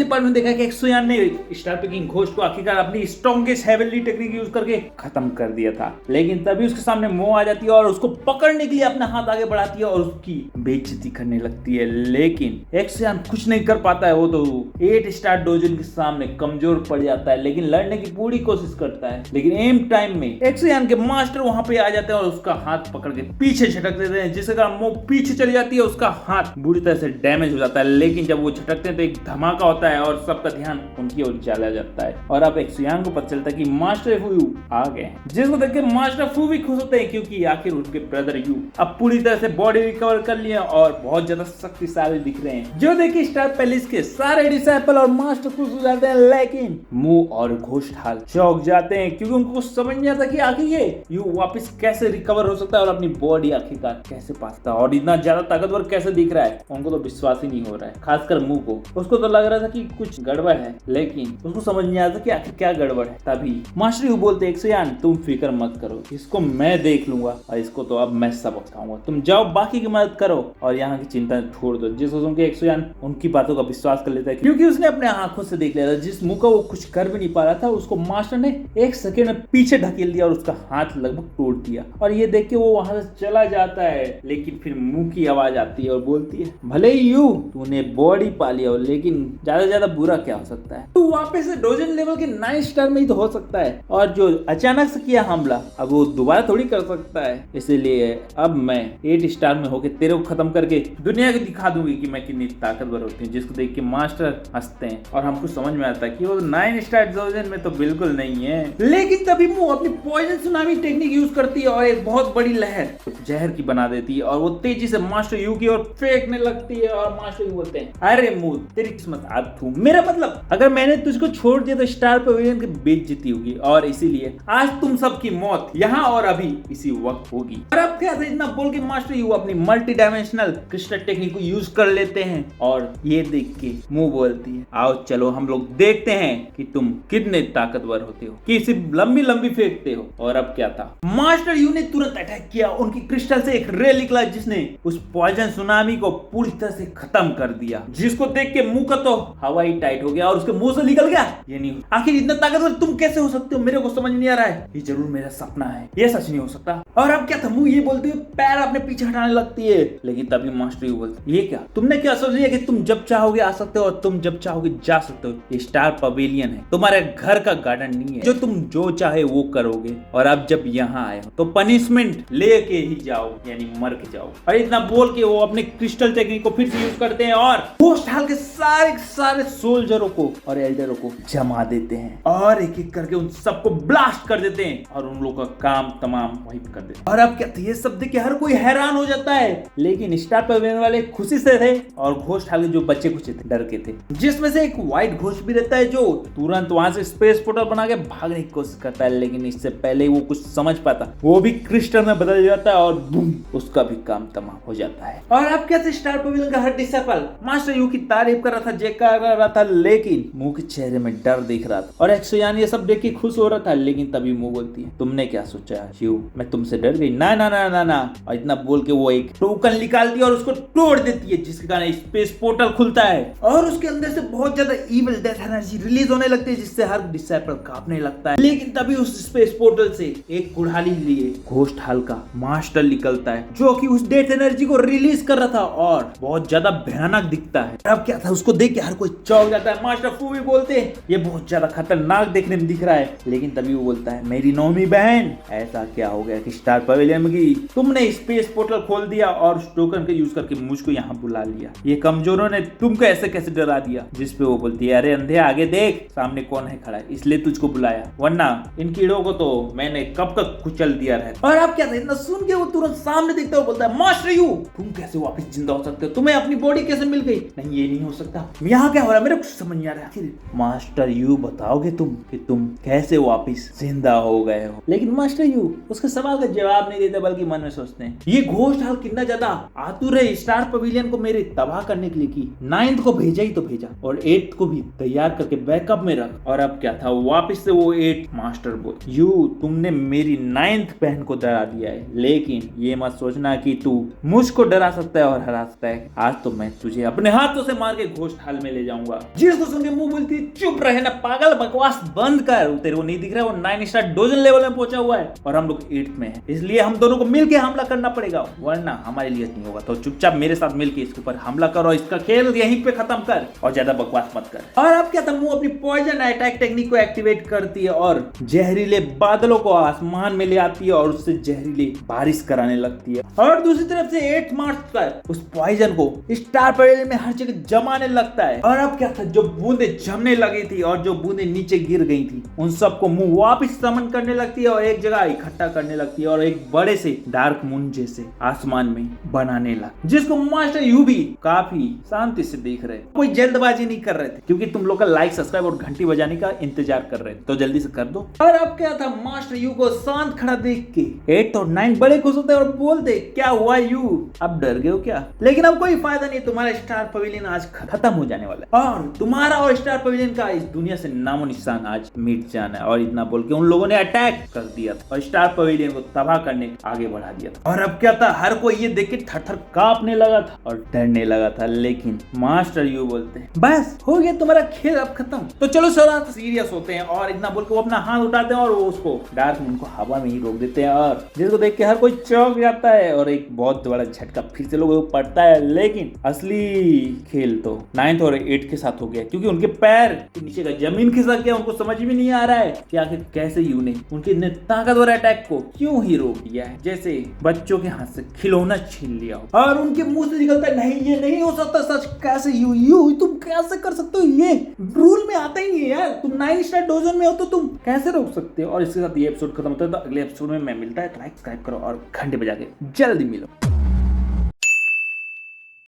Next part में देखा कि एक्सोयान ने स्टार पेकिंग घोस्ट को आखिरकार अपनी स्ट्रॉन्गेस्ट हेवनली टेक्निक यूज करके खत्म कर दिया था, लेकिन तभी उसके सामने मो आ जाती है और उसको पकड़ने के लिए अपना हाथ आगे बढ़ाती है और उसकी बेइज्जती करने लगती है। लेकिन एक्सोयान कुछ नहीं कर पाता है, वो तो 8 स्टार डोजन के सामने कमजोर पड़ जाता है, लेकिन लड़ने की पूरी कोशिश करता है। लेकिन एम टाइम में एक्सोयान के मास्टर वहां पे आ जाते हैं और उसका हाथ पकड़ के पीछे झटक देते हैं, जिसके कारण मो पीछे चली जाती है, उसका हाथ बुरी तरह से डैमेज हो जाता है। लेकिन जब वो झटकते हैं तो एक धमाका होता है और सबका ध्यान उनकी ओर चला जाता है और अब एक्सोयान को पता चलता है कि मास्टर फू आ गए हैं, जिसको देख के मास्टर फू भी खुश होते हैं क्योंकि आखिर उनके ब्रदर यू अब पूरी तरह से बॉडी रिकवर कर लिया और बहुत ज्यादा शक्तिशाली दिख रहे हैं। जो देखिए स्टार पैलेस के सारे डिसाइपल और मास्टर खुश हो जाते हैं, लेकिन मू और घोस्ट हाल चौंक जाते हैं क्योंकि उनको समझ नहीं आता कि आखिर ये यू वापस कैसे रिकवर हो सकता है और अपनी बॉडी आखिरकार कैसे पाता है और इतना ज्यादा ताकतवर कैसे दिख रहा है। उनको तो विश्वास ही नहीं हो रहा है, खासकर मू को। उसको तो लग रहा था कि कुछ गड़बड़ है, लेकिन उसको समझ नहीं आता कि आखिर क्या गड़बड़ है। तभी मास्टर यू बोलते एक्सोयान तुम फिक्र मत करो, इसको मैं देख लूंगा और इसको तो अब मैं सबक सिखाऊंगा, तुम जाओ बाकी की मदद करो और यहाँ की चिंता छोड़ दो। जिसको सुन के एक्सोयान उनकी बातों का विश्वास कर लेता है क्योंकि उसने अपने आंखों से देख लिया था जिस मुंह का वो कुछ कर भी नहीं पा रहा था, उसको मास्टर ने एक सेकेंड में पीछे ढकेल दिया और उसका हाथ लगभग तोड़ दिया। और ये देख के वो वहां से चला जाता है, लेकिन फिर मुंह की आवाज आती है और बोलती है भले ही यू तूने बॉडी पा लिया हो, लेकिन ज्यादा ज्यादा बुरा क्या हो सकता है, तू वापस से डोजन लेवल के 9 स्टार में ही तो हो सकता है और जो अचानक से किया हमला अब वो दोबारा थोड़ी कर सकता है। इसलिए अब मैं 8 स्टार में होके तेरे को खत्म करके दुनिया को दिखा दूंगी कि मैं कितनी ताकतवर होती हूँ। जिसको देख के मास्टर हंसते हैं और हमको समझ में आता है कि वो 9 स्टार डोजन में तो बिल्कुल नहीं है। लेकिन तभी वो अपनी पॉइजन सुनामी टेक्निक यूज करती है और एक बहुत बड़ी लहर जहर की बना देती है और वो तेजी से मास्टर यू की ओर फेंकने लगती है और मास्टर यू बोलते हैं अरे मू तेरी किस्मत आज थू, मेरा मतलब अगर मैंने तुझको छोड़ दिया तो स्टार पवेलियन की बेइज्जती होगी और इसीलिए आज तुम सबकी मौत यहाँ और अभी इसी वक्त होगी। और अब क्या था, इतना बोल के मास्टर यू अपनी मल्टी डायमेंशनल क्रिस्टल टेक्निक को यूज कर लेते हैं और ये देख के मुंह बोलती है आओ चलो हम लोग देखते हैं कि तुम कितने ताकतवर होते हो, कि सिर्फ लंबी लंबी फेंकते हो। और अब क्या था, मास्टर यू ने तुरंत अटैक किया, उनकी क्रिस्टल से एक रे निकला जिसने उस पॉइजन सुनामी को पूरी तरह से खत्म कर दिया। जिसको देख के मुंह का तो हवा ही टाइट हो गया और उसके मुंह से निकल गया ये नहीं, आखिर इतना ताकतवर तुम कैसे हो सकते हो, मेरे को समझ नहीं आ रहा है, ये जरूर मेरा सपना है, ये सच नहीं हो सकता। और अब क्या था, मुंह ये बोलती हुई पैर अपने पीछे हटाने लगती है। लेकिन तभी मास्टर यू बोलती ये क्या, तुमने क्या सोच लिया कि तुम जब चाहोगे आ सकते हो और तुम जब चाहोगे जा सकते हो, ये स्टार पवेलियन है, तुम्हारे घर का गार्डन नहीं है जो तुम जो चाहे वो करोगे। और अब जब यहाँ आए हो तो पनिशमेंट लेके ही जाओ, यानी मर के जाओ। और इतना बोल के वो अपने क्रिस्टल टेक्निक को फिर से यूज करते हैं और घोस्ट हाल के सारे सोल्जरों को और एल्डरों को जमा देते हैं और एक एक करके उन सबको ब्लास्ट कर देते हैं और उन लोगों का काम तमाम वहीं कर देते हैं। और अब क्या था, ये सब देख के हर कोई हैरान हो जाता है, लेकिन स्टार पवेलियन वाले खुशी से थे और घोस्ट हाल के जो बच्चे कुछ थे डर के थे, जिसमें से एक व्हाइट घोस्ट भी रहता है जो तुरंत वहां से स्पेस पोर्टल बना के भागने की कोशिश करता है, लेकिन इससे पहले वो कुछ समझ पाता वो भी क्रिस्टल में बदल जाता है और बूम उसका भी काम तमाम हो जाता है। और अब क्या था, स्टार पवेलियन का हर डिसाइपल मास्टर यू की तारीफ कर रहा था, जयकार कर रहा था, लेकिन मुंह के चेहरे में डर दिख रहा था और एक्सोयान ये सब देख के खुश हो रहा था। लेकिन तभी मुंह बोलती है तुमने क्या सोचा यू, मैं तुमसे डर गई, ना ना ना ना ना। और इतना बोल के वो एक टोकन निकालती है और उसको तोड़ देती है, जिसके कारण स्पेस पोर्टल खुलता है और उसके अंदर से बहुत ज्यादा इविल डेथ एनर्जी रिलीज होने लगती है, जिससे हर डिसाइपल कांपने लगता है। लेकिन तभी उस स्पेस पोर्टल से एक कुल्हाड़ी लिए घोस्ट हाल का मास्टर निकलता है जो कि उस डेथ एनर्जी को रिलीज कर रहा था और बहुत ज्यादा भयानक दिखता है। अब क्या था, उसको देख के हर कोई चौंक जाता है। मास्टर फू भी बोलते हैं ये बहुत ज्यादा खतरनाक देखने में दिख रहा है, लेकिन तभी वो बोलता है मेरी नौमी बहन ऐसा क्या हो गया कि स्टार पवेलियन की तुमने स्पेस पोर्टल खोल दिया और उस टोकन का यूज करके मुझको यहाँ बुला लिया, ये कमजोरों ने तुमको ऐसे कैसे डरा दिया। जिस पे वो बोलती है अरे अंधे आगे देख सामने कौन है खड़ा है, इसलिए तुझको बुलाया, वरना इन कीड़ों को तो मैंने कब का कुचल दिया रहता। और अब क्या था, इतना सुन के वो तुरंत सामने दिखता है, बोलता है मास्टर यू तुम कैसे वापस जिंदा हो सकते हो, तुम्हें अपनी बॉडी कैसे मिल गई, नहीं ये नहीं हो सकता, यहाँ क्या हो रहा है मेरे कुछ समझ नहीं आ रहा है। मास्टर यू बताओगे तुम कि तुम कैसे वापस जिंदा हो गए हो। लेकिन मास्टर यू उसके सवाल का जवाब नहीं देते, बल्कि मन में सोचते हैं ये घोस्ट हाल कितना ज्यादा आतुर है स्टार पवेलियन को मेरे तबाह करने के लिए कि 9th को भेजा ही तो भेजा और 8th को भी तैयार करके बैकअप में रख। और अब क्या था, वापस से वो 8 मास्टर बोल यू तुमने मेरी 9th बहन को डरा दिया है, लेकिन ये मत सोचना कि तू मुझको डरा सकता है और हरा सकता है। आज तो मैं तुझे अपने हाथों से मार के घोस्ट हाल में ले जाऊंगा। जाऊंगा। जिसको सुन के मुंह बोलती है चुप रहे ना पागल, बकवास बंद कर, तेरे को नहीं दिख रहा है वो 9 स्टार डोजन लेवल में पहुंचा हुआ है और हम लोग 8th में हैं, इसलिए हम दोनों को मिलके हमला करना पड़ेगा, वरना हमारे लिए नहीं होगा। तो चुपचाप मेरे साथ मिलके इसके ऊपर हमला करो, इसका खेल यहीं पे खत्म कर और ज्यादा बकवास मत कर। और अब क्या था, मुंह अपनी पॉइजन अटैक टेक्निक को एक्टिवेट करती है और जहरीले बादलों को आसमान में ले आती है और उससे जहरीली बारिश कराने लगती है। और दूसरी तरफ से 8 मार्च पर उस पॉइजन को स्टार पवेलियन में हर जगह जमाने लगता है। और अब क्या था, जो बूंदे जमने लगी थी और जो बूंदे नीचे गिर गई थी उन सबको मुंह वापस समन करने लगती है और एक जगह इकट्ठा करने लगती है और एक बड़े से डार्क मून जैसे आसमान में बनाने लगा, जिसको मास्टर यू भी काफी शांति से देख रहे, कोई जल्दबाजी नहीं कर रहे थे क्योंकि तुम लोग का लाइक सब्सक्राइब और घंटी बजाने का इंतजार कर रहे थे, तो जल्दी से कर दो। और अब क्या था, मास्टर यू को शांत खड़ा देख के 8 और 9 बड़े खुश होते और बोलते क्या हुआ यू, अब डर गए हो क्या? लेकिन अब कोई फायदा नहीं, तुम्हारा स्टार पवेलियन आज खत्म हो जाने वाला है और तुम्हारा और स्टार पवेलियन का इस दुनिया से नामो निशान आज मिट जाना है। और इतना बोल के उन लोगों ने अटैक कर दिया था और स्टार पवेलियन को तबाह करने आगे बढ़ा दिया था। और अब क्या था, हर कोई ये देख के थर-थर कांपने लगा था और डरने लगा था, लेकिन मास्टर यू बोलते हैं बस हो गया तुम्हारा खेल अब खत्म, तो चलो थोड़ा सीरियस होते हैं। और इतना बोल के वो अपना हाथ उठाते हैं और वो उसको डार्क मून को हवा में ही रोक देते हैं और जिसको देख के हर कोई चौंक जाता है और एक बहुत बड़ा झटका फिर से लोगों को पड़ता है। लेकिन असली खेल तो 9th और 8th के साथ हो गया क्योंकि उनके पैर के नीचे का जमीन खिसक गया, उनको समझ में नहीं आ रहा है कि आखिर कैसे यू ने उनके इतने ताकतवर अटैक को क्यों ही रोक दिया है, जैसे बच्चों के हाथ से खिलौना छीन लिया हो। और उनके मुंह से निकलता है नहीं ये नहीं हो सकता, सच कैसे यू तुम कैसे कर सकते हो, ये रूल में आता ही नहीं है यार, तुम 9 स्टार डोजन में हो तो तुम कैसे रोक सकते हो। और इसके साथ ये एपिसोड खत्म होता है, तो अगले एपिसोड में मैं मिलता है, तो लाइक सब्सक्राइब करो और घंटे बजा के जल्दी मिलो।